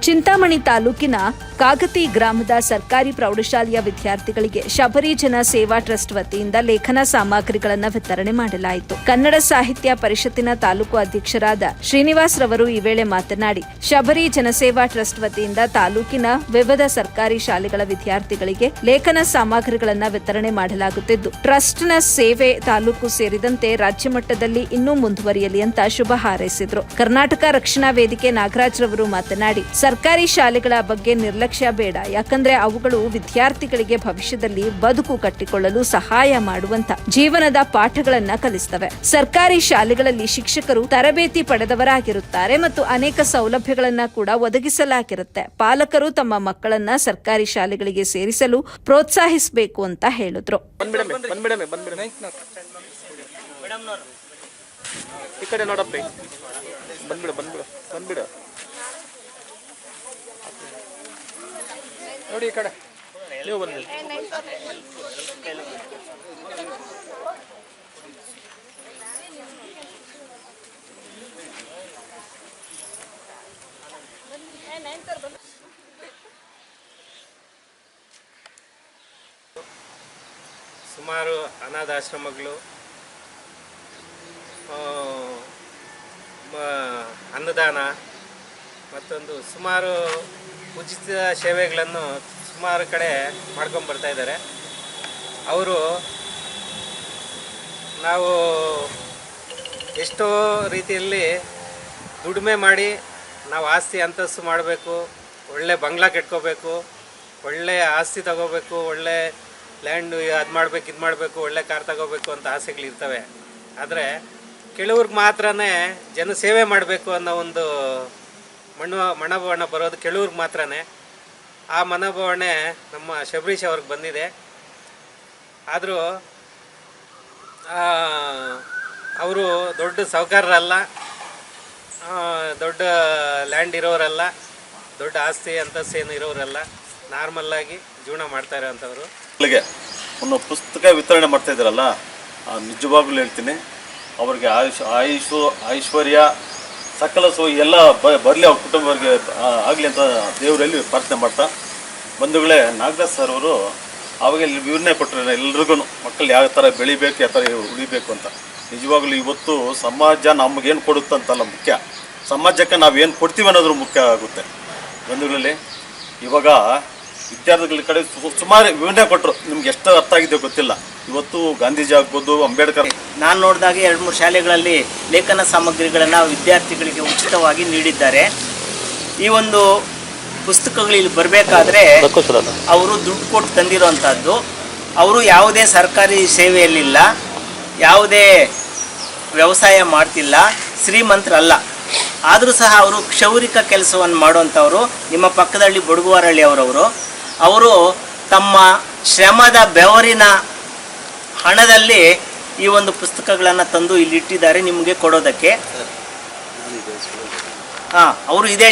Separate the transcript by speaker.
Speaker 1: ಚಿಂತಾಮಣಿ ತಾಲೂಕಿನ ಕಾಗತಿ ಗ್ರಾಮದ ಸರ್ಕಾರಿ ಪ್ರೌಢಶಾಲೆಯ ವಿದ್ಯಾರ್ಥಿಗಳಿಗೆ ಶಬರಿ ಜನ ಸೇವಾ ಟ್ರಸ್ಟ್ ವತಿಯಿಂದ ಲೇಖನ ಸಾಮಗ್ರಿಗಳನ್ನು ವಿತರಣೆ ಮಾಡಲಾಯಿತು. ಕನ್ನಡ ಸಾಹಿತ್ಯ ಪರಿಷತ್ತಿನ ತಾಲೂಕು ಅಧ್ಯಕ್ಷರಾದ ಶ್ರೀನಿವಾಸ್ ರವರು ಈ ವೇಳೆ ಮಾತನಾಡಿ, ಶಬರಿ ಜನಸೇವಾ ಟ್ರಸ್ಟ್ ವತಿಯಿಂದ ತಾಲೂಕಿನ ವಿವಿಧ ಸರ್ಕಾರಿ ಶಾಲೆಗಳ ವಿದ್ಯಾರ್ಥಿಗಳಿಗೆ ಲೇಖನ ಸಾಮಗ್ರಿಗಳನ್ನು ವಿತರಣೆ ಮಾಡಲಾಗುತ್ತಿದ್ದು, ಟ್ರಸ್ಟ್ನ ಸೇವೆ ತಾಲೂಕು ಸೇರಿದಂತೆ ರಾಜ್ಯ ಮಟ್ಟದಲ್ಲಿ ಇನ್ನೂ ಮುಂದುವರಿಯಲಿ ಅಂತ ಶುಭ ಹಾರೈಸಿದ್ರು. ಕರ್ನಾಟಕ ರಕ್ಷಣಾ ವೇದಿಕೆ ನಾಗರಾಜ್ ರವರು ಮಾತನಾಡಿ, ಸರ್ಕಾರಿ ಶಾಲೆಗಳ ಬಗ್ಗೆ ನಿರ್ಲಕ್ಷ್ಯ ಬೇಡ, ಯಾಕಂದ್ರೆ ಅವುಗಳು ವಿದ್ಯಾರ್ಥಿಗಳಿಗೆ ಭವಿಷ್ಯದಲ್ಲಿ ಬದುಕು ಕಟ್ಟಿಕೊಳ್ಳಲು ಸಹಾಯ ಮಾಡುವಂತ ಜೀವನದ ಪಾಠಗಳನ್ನ ಕಲಿಸ್ತವೆ. ಸರ್ಕಾರಿ ಶಾಲೆಗಳಲ್ಲಿ ಶಿಕ್ಷಕರು ತರಬೇತಿ ಪಡೆದವರಾಗಿರುತ್ತಾರೆ ಮತ್ತು ಅನೇಕ ಸೌಲಭ್ಯಗಳನ್ನ ಕೂಡ ಒದಗಿಸಲಾಗಿರುತ್ತೆ. ಪಾಲಕರು ತಮ್ಮ ಮಕ್ಕಳನ್ನ ಸರ್ಕಾರಿ ಶಾಲೆಗಳಿಗೆ ಸೇರಿಸಲು ಪ್ರೋತ್ಸಾಹಿಸಬೇಕು ಅಂತ ಹೇಳಿದ್ರು.
Speaker 2: ನೋಡಿ ಈ ಕಡೆ ನೀವು ಬನ್ನಿ.
Speaker 3: ಸುಮಾರು ಅನಾಥಾಶ್ರಮಗಳು, ಅನ್ನದಾನ, ಮತ್ತೊಂದು ಸುಮಾರು ಉಚಿತ ಸೇವೆಗಳನ್ನು ಸುಮಾರು ಕಡೆ ಮಾಡ್ಕೊಂಡು ಬರ್ತಾ ಇದ್ದಾರೆ. ಅವರು ನಾವು ಎಷ್ಟೋ ರೀತಿಯಲ್ಲಿ ದುಡಿಮೆ ಮಾಡಿ ನಾವು ಆಸ್ತಿ ಅಂತಸ್ತು ಮಾಡಬೇಕು, ಒಳ್ಳೆ ಬಂಗ್ಲಾ ಕಟ್ಕೋಬೇಕು, ಒಳ್ಳೆ ಆಸ್ತಿ ತಗೋಬೇಕು, ಒಳ್ಳೆ ಲ್ಯಾಂಡ್ ಅದು ಮಾಡಬೇಕು, ಇದು ಮಾಡಬೇಕು, ಒಳ್ಳೆ ಕಾರ್ ತಗೋಬೇಕು ಅಂತ ಆಸೆಗಳಿರ್ತವೆ. ಆದರೆ ಕೆಲವ್ರಿಗೆ ಮಾತ್ರನೇ ಜನಸೇವೆ ಮಾಡಬೇಕು ಅನ್ನೋ ಒಂದು ಮನೋಭಾವನೆ ಬರೋದು ಕೆಲವ್ರಿಗೆ ಮಾತ್ರನೇ. ಆ ಮನೋಭಾವನೆ ನಮ್ಮ ಶಬರೀಶ್ ಅವ್ರಿಗೆ ಬಂದಿದೆ. ಆದರೂ ಅವರು ದೊಡ್ಡ ಸಾಹುಕಾರರಲ್ಲ, ದೊಡ್ಡ ಲ್ಯಾಂಡ್ ಇರೋರಲ್ಲ, ದೊಡ್ಡ ಆಸ್ತಿ ಅಂತಸ್ತೇನು ಇರೋರಲ್ಲ, ನಾರ್ಮಲ್ಲಾಗಿ ಜೀವನ ಮಾಡ್ತಾ ಇರೋಂಥವ್ರು.
Speaker 4: ಒಂದು ಪುಸ್ತಕ ವಿತರಣೆ ಮಾಡ್ತಾ ಇದ್ದಾರಲ್ಲ, ನಿಜವಾಗ್ಲೂ ಹೇಳ್ತೀನಿ, ಅವ್ರಿಗೆ ಐಶ್ವರ್ಯ ಸಕಲ ಎಲ್ಲ ಬರಲಿ, ಅವ್ರ ಕುಟುಂಬರಿಗೆ ಆಗಲಿ ಅಂತ ದೇವರಲ್ಲಿ ಪ್ರಾರ್ಥನೆ ಮಾಡ್ತಾ, ಬಂಧುಗಳೇ, ನಾಗರಾಜ್ ಸರ್ ಅವರು ಅವಾಗ ವಿವರಣೆ ಕೊಟ್ಟರೆ ಎಲ್ರಿಗೂ ಮಕ್ಕಳು ಯಾವ ಥರ ಬೆಳಿಬೇಕು, ಯಾವ ಥರ ಉಳಿಬೇಕು ಅಂತ. ನಿಜವಾಗ್ಲೂ ಇವತ್ತು ಸಮಾಜ ನಮಗೇನು ಕೊಡುತ್ತಂತಲ್ಲ ಮುಖ್ಯ, ಸಮಾಜಕ್ಕೆ ನಾವೇನು ಕೊಡ್ತೀವಿ ಅನ್ನೋದ್ರ ಮುಖ್ಯ ಆಗುತ್ತೆ. ಬಂಧುಗಳಲ್ಲಿ ಇವಾಗ ವಿದ್ಯಾರ್ಥಿಗಳ ಕಡೆ ಸುಮಾರು ವಿವರಣೆ ಕೊಟ್ಟರು, ನಿಮ್ಗೆ ಎಷ್ಟು ಅರ್ಥ ಆಗಿದೆ ಗೊತ್ತಿಲ್ಲ. ಇವತ್ತು ಗಾಂಧೀಜಿ ಆಗ್ಬೋದು, ಅಂಬೇಡ್ಕರ್.
Speaker 5: ನಾನು ನೋಡಿದಾಗ 2-3 ಶಾಲೆಗಳಲ್ಲಿ ಲೇಖನ ಸಾಮಗ್ರಿಗಳನ್ನು ವಿದ್ಯಾರ್ಥಿಗಳಿಗೆ ಉಚಿತವಾಗಿ ನೀಡಿದ್ದಾರೆ. ಈ ಒಂದು ಪುಸ್ತಕಗಳು ಇಲ್ಲಿ ಬರಬೇಕಾದ್ರೆ ಅವರು ದುಡ್ಡು ಕೊಟ್ಟು ತಂದಿರೋವಂಥದ್ದು. ಅವರು ಯಾವುದೇ ಸರ್ಕಾರಿ ಸೇವೆಯಲ್ಲಿಲ್ಲ, ಯಾವುದೇ ವ್ಯವಸಾಯ ಮಾಡ್ತಿಲ್ಲ, ಶ್ರೀಮಂತರಲ್ಲ. ಆದರೂ ಸಹ ಅವರು ಕ್ಷೌರಿಕ ಕೆಲಸವನ್ನು ಮಾಡುವಂಥವರು. ನಿಮ್ಮ ಪಕ್ಕದಲ್ಲಿ ಬಡಗುವಾರಳ್ಳಿ ಅವರು ತಮ್ಮ ಶ್ರಮದ ಬೆವರಿನ ಹಣದಲ್ಲಿ ಈ ಒಂದು ಪುಸ್ತಕಗಳನ್ನು ತಂದು ಇಲ್ಲಿ ಇಟ್ಟಿದ್ದಾರೆ ನಿಮಗೆ ಕೊಡೋದಕ್ಕೆ. ಅವರು ಇದೇ